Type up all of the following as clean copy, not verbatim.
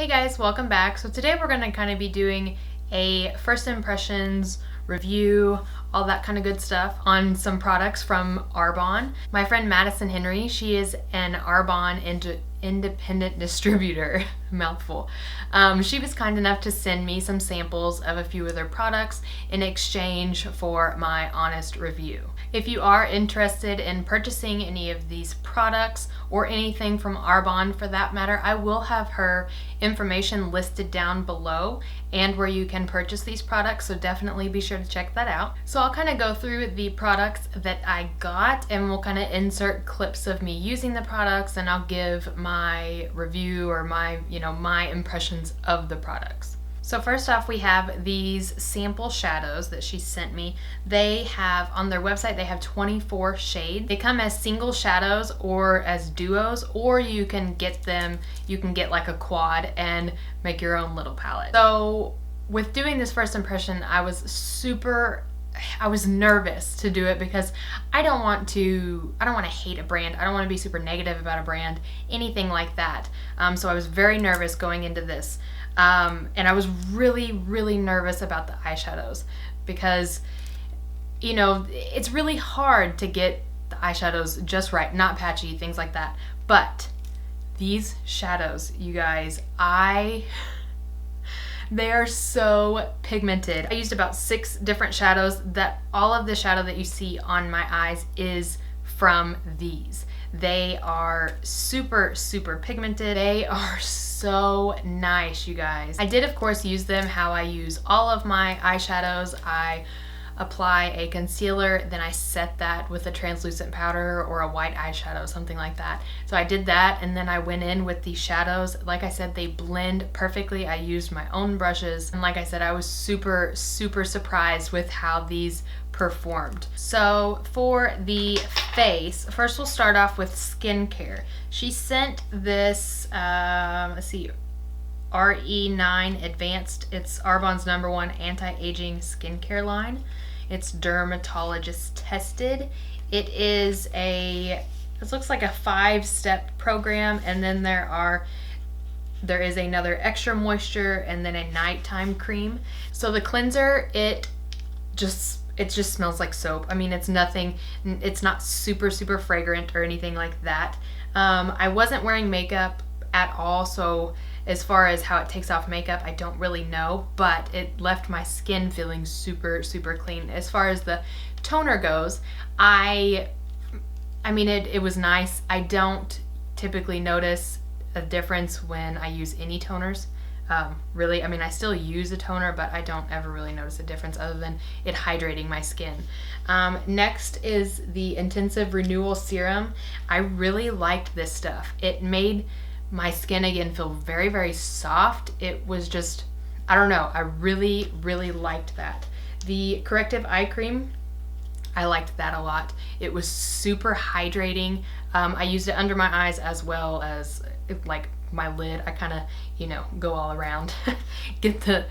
Hey guys, welcome back. So today we're going to kind of be doing a first impressions review, all that kind of good stuff on some products from Arbonne. My friend Madison Henry, she is an Arbonne Independent Distributor, mouthful. She was kind enough to send me some samples of a few of their products in exchange for my honest review. If you are interested in purchasing any of these products or anything from Arbonne for that matter, I will have her information listed down below and where you can purchase these products, so definitely be sure to check that out. So I'll kind of go through the products that I got and we'll kind of insert clips of me using the products, and I'll give my review or my impressions of the products. So first off, we have these sample shadows that she sent me. They have, on their website, they have 24 shades. They come as single shadows or as duos, or you can get like a quad and make your own little palette. So with doing this first impression, I was nervous to do it because I don't want to hate a brand. I don't want to be super negative about a brand, anything like that. So I was very nervous going into this. And I was really, really nervous about the eyeshadows because, it's really hard to get the eyeshadows just right, not patchy, things like that. But these shadows, you guys, they are so pigmented. I used about 6 different shadows. That all of the shadow that you see on my eyes is from these. They are super, super pigmented. They are so nice, you guys. I did, of course, use them how I use all of my eyeshadows. I apply a concealer, then I set that with a translucent powder or a white eyeshadow, something like that. So I did that, and then I went in with the shadows. Like I said, they blend perfectly. I used my own brushes, and like I said, I was super, super surprised with how these performed. So for the face, first we'll start off with skincare. She sent this, let's see, RE9 Advanced. It's Arbonne's #1 anti-aging skincare line. It's dermatologist tested. It looks like a 5-step program, and then there is another extra moisture and then a nighttime cream. So the cleanser, it just smells like soap. I mean, it's not super, super fragrant or anything like that. I wasn't wearing makeup at all, so as far as how it takes off makeup, I don't really know, but it left my skin feeling super, super clean. As far as the toner goes, I mean, it was nice. I don't typically notice a difference when I use any toners. Really, I mean, I still use a toner, but I don't ever really notice a difference other than it hydrating my skin. Next is the Intensive Renewal Serum. I really liked this stuff. It made my skin again feel very, very soft. It was just, I don't know, I really, really liked that. The Corrective Eye Cream, I liked that a lot. It was super hydrating. I used it under my eyes as well as like my lid. I kind of, go all around, get the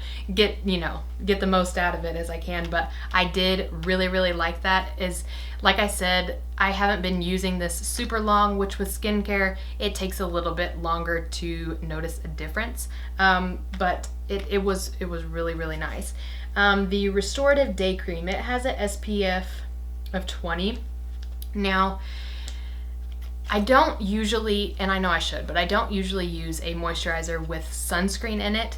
most out of it as I can. But I did really, really like that. Like I said, I haven't been using this super long, which with skincare, it takes a little bit longer to notice a difference. But it was really, really nice. The Restorative Day Cream, it has an SPF of 20. Now, I don't usually, and I know I should, but I don't usually use a moisturizer with sunscreen in it.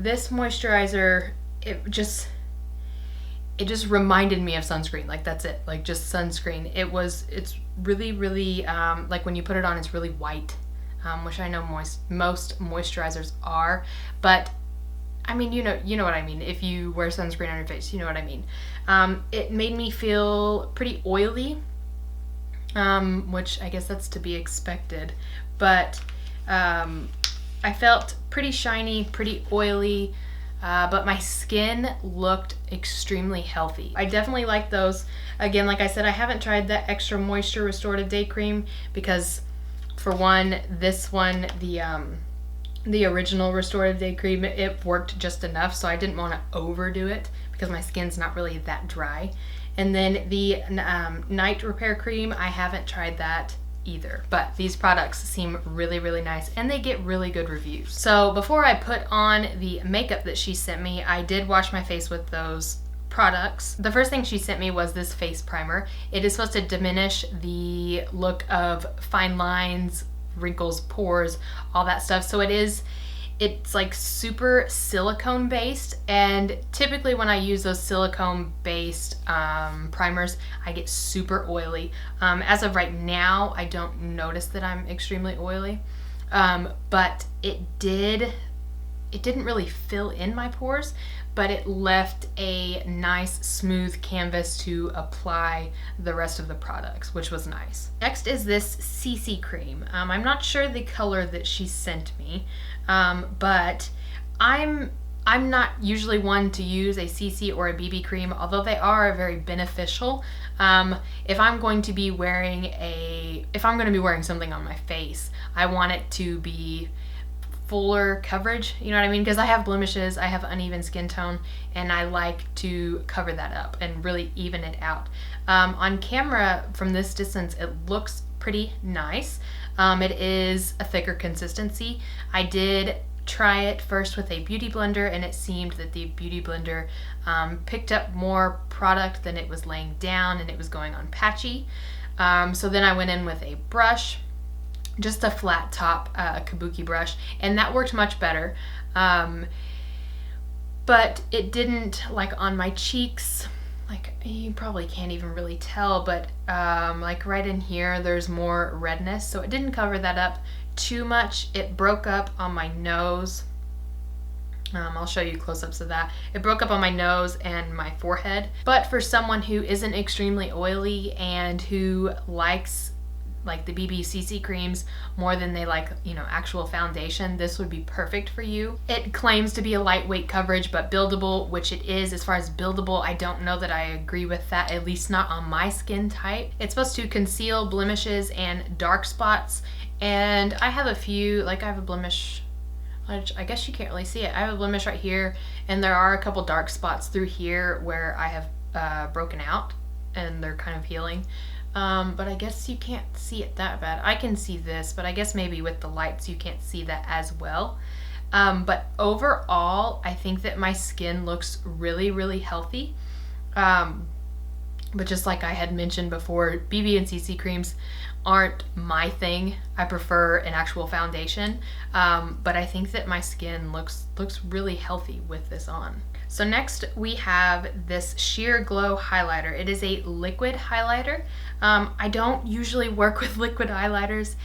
This moisturizer, it just reminded me of sunscreen. Like, that's it, like just sunscreen. It's really, really, like when you put it on, it's really white, which I know most moisturizers are, but I mean, you know what I mean. If you wear sunscreen on your face, you know what I mean. It made me feel pretty oily, which I guess that's to be expected, but I felt pretty shiny, pretty oily, but my skin looked extremely healthy. I definitely like those. Again, like I said, I haven't tried the Extra Moisture Restorative Day Cream because, for one, this one, the original Restorative Day Cream, it worked just enough, so I didn't want to overdo it because my skin's not really that dry. And then the Night Repair Cream, I haven't tried that either. But these products seem really, really nice, and they get really good reviews. So before I put on the makeup that she sent me, I did wash my face with those products. The first thing she sent me was this face primer. It is supposed to diminish the look of fine lines, wrinkles, pores, all that stuff. So it's like super silicone based, and typically when I use those silicone based primers, I get super oily. As of right now, I don't notice that I'm extremely oily, but it didn't really fill in my pores, but it left a nice smooth canvas to apply the rest of the products, which was nice. Next is this CC cream. I'm not sure the color that she sent me, but I'm not usually one to use a CC or a BB cream, although they are very beneficial. If I'm going to be wearing something on my face, I want it to be fuller coverage, you know what I mean? Because I have blemishes, I have uneven skin tone, and I like to cover that up and really even it out. On camera, from this distance, it looks pretty nice. It is a thicker consistency. I did try it first with a beauty blender, and it seemed that the beauty blender picked up more product than it was laying down, and it was going on patchy. So then I went in with a brush, just a flat top kabuki brush, and that worked much better. But it didn't, like on my cheeks, like you probably can't even really tell, but like right in here there's more redness, so it didn't cover that up too much. It broke up on my nose. I'll show you close-ups of that. It broke up on my nose and my forehead. But for someone who isn't extremely oily and who likes like the BB CC creams more than they like, you know, actual foundation, this would be perfect for you. It claims to be a lightweight coverage but buildable, which it is. As far as buildable, I don't know that I agree with that, at least not on my skin type. It's supposed to conceal blemishes and dark spots, and I have a few, like I have a blemish, I guess you can't really see it. I have a blemish right here, and there are a couple dark spots through here where I have broken out, and they're kind of healing. But I guess you can't see it that bad. I can see this, but I guess maybe with the lights you can't see that as well. But overall, I think that my skin looks really, really healthy. But just like I had mentioned before, BB and CC creams aren't my thing. I prefer an actual foundation. But I think that my skin looks really healthy with this on. So next we have this Sheer Glow highlighter. It is a liquid highlighter. I don't usually work with liquid highlighters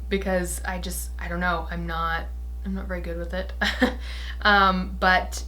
because I don't know, I'm not very good with it. But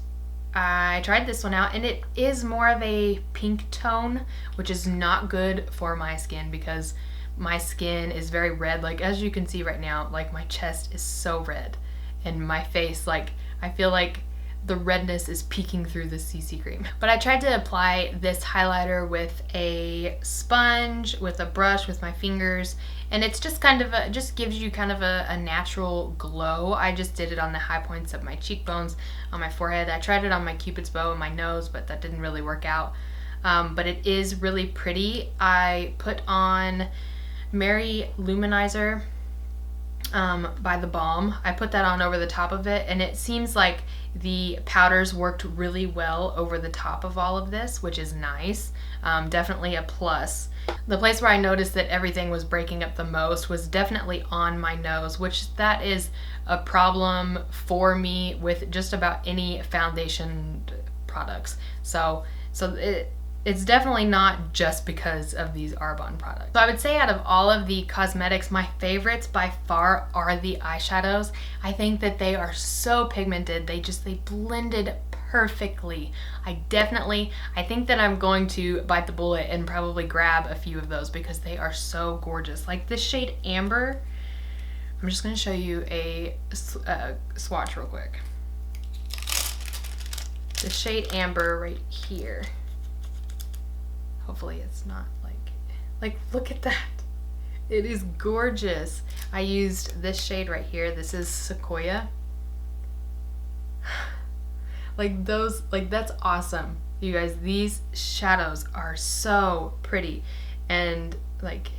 I tried this one out, and it is more of a pink tone, which is not good for my skin because my skin is very red. Like as you can see right now, like my chest is so red, and my face, like I feel like the redness is peeking through the CC cream. But I tried to apply this highlighter with a sponge, with a brush, with my fingers, and it's just kind of just gives you kind of a natural glow. I just did it on the high points of my cheekbones, on my forehead. I tried it on my cupid's bow and my nose, but that didn't really work out. But it is really pretty. I put on Mary Luminizer by The Balm. I put that on over the top of it, and it seems like the powders worked really well over the top of all of this, which is nice. Definitely a plus. The place where I noticed that everything was breaking up the most was definitely on my nose, which that is a problem for me with just about any foundation products. So it's definitely not just because of these Arbonne products. So I would say out of all of the cosmetics, my favorites by far are the eyeshadows. I think that they are so pigmented. They blended perfectly. I think that I'm going to bite the bullet and probably grab a few of those because they are so gorgeous. Like this shade Amber, I'm just gonna show you a swatch real quick. The shade Amber right here. Hopefully it's not like look at that. It is gorgeous. I used this shade right here. This is Sequoia. That's awesome. You guys, these shadows are so pretty, and like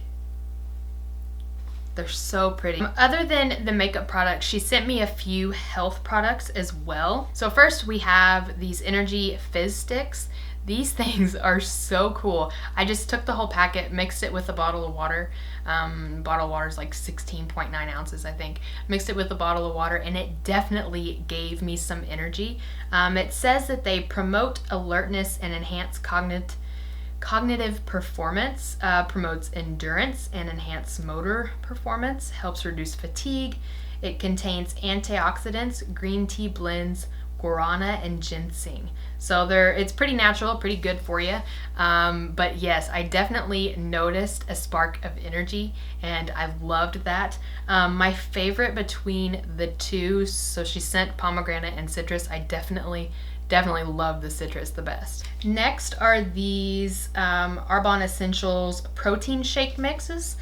They're so pretty. Other than the makeup products, she sent me a few health products as well. So first we have these energy fizz sticks. These things are so cool. I just took the whole packet, mixed it with a bottle of water. Bottle of water is like 16.9 ounces, I think. Mixed it with a bottle of water, and it definitely gave me some energy. It says that they promote alertness and enhance cognitive performance, promotes endurance and enhance motor performance, helps reduce fatigue. It contains antioxidants, green tea blends, guarana, and ginseng. So it's pretty natural, pretty good for you. But yes, I definitely noticed a spark of energy, and I loved that. My favorite between the two, so she sent pomegranate and citrus. I definitely love the citrus the best. Next are these Arbonne Essentials protein shake mixes.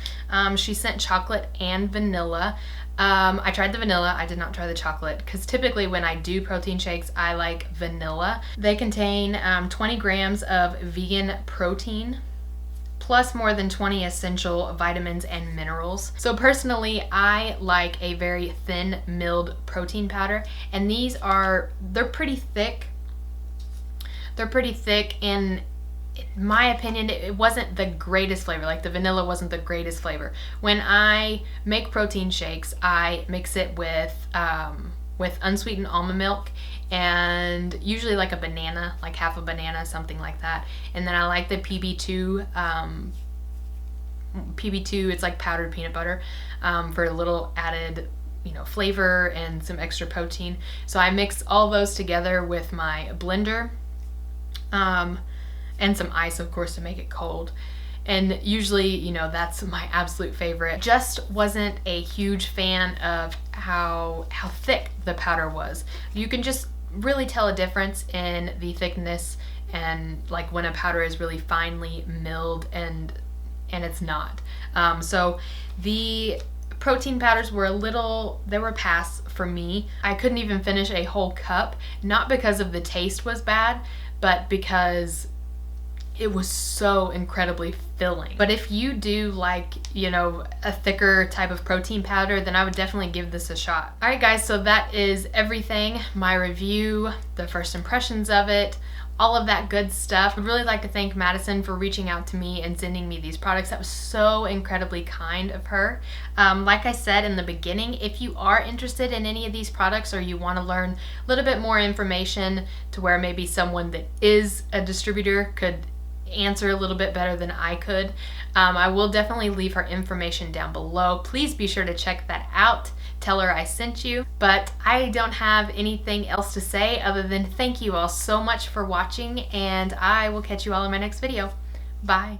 She sent chocolate and vanilla. I tried the vanilla. I did not try the chocolate because typically when I do protein shakes, I like vanilla. They contain 20 grams of vegan protein plus more than 20 essential vitamins and minerals. So personally, I like a very thin milled protein powder, and they're pretty thick. They're pretty thick, and in my opinion, it wasn't the greatest flavor. Like the vanilla wasn't the greatest flavor. When I make protein shakes, I mix it with unsweetened almond milk and usually like a banana, like half a banana, something like that. And then I like the PB2. PB2, it's like powdered peanut butter for a little added flavor and some extra protein. So I mix all those together with my blender. And some ice, of course, to make it cold. And usually, that's my absolute favorite. Just wasn't a huge fan of how thick the powder was. You can just really tell a difference in the thickness and like when a powder is really finely milled and it's not. So the protein powders they were pass for me. I couldn't even finish a whole cup, not because of the taste was bad, but because it was so incredibly filling. But if you do like, a thicker type of protein powder, then I would definitely give this a shot. All right, guys, so that is everything. My review, the first impressions of it, all of that good stuff. I'd really like to thank Madison for reaching out to me and sending me these products. That was so incredibly kind of her. Like I said in the beginning, if you are interested in any of these products or you want to learn a little bit more information to where maybe someone that is a distributor could answer a little bit better than I could, I will definitely leave her information down below. Please be sure to check that out. Tell her I sent you. But I don't have anything else to say other than thank you all so much for watching, and I will catch you all in my next video. Bye.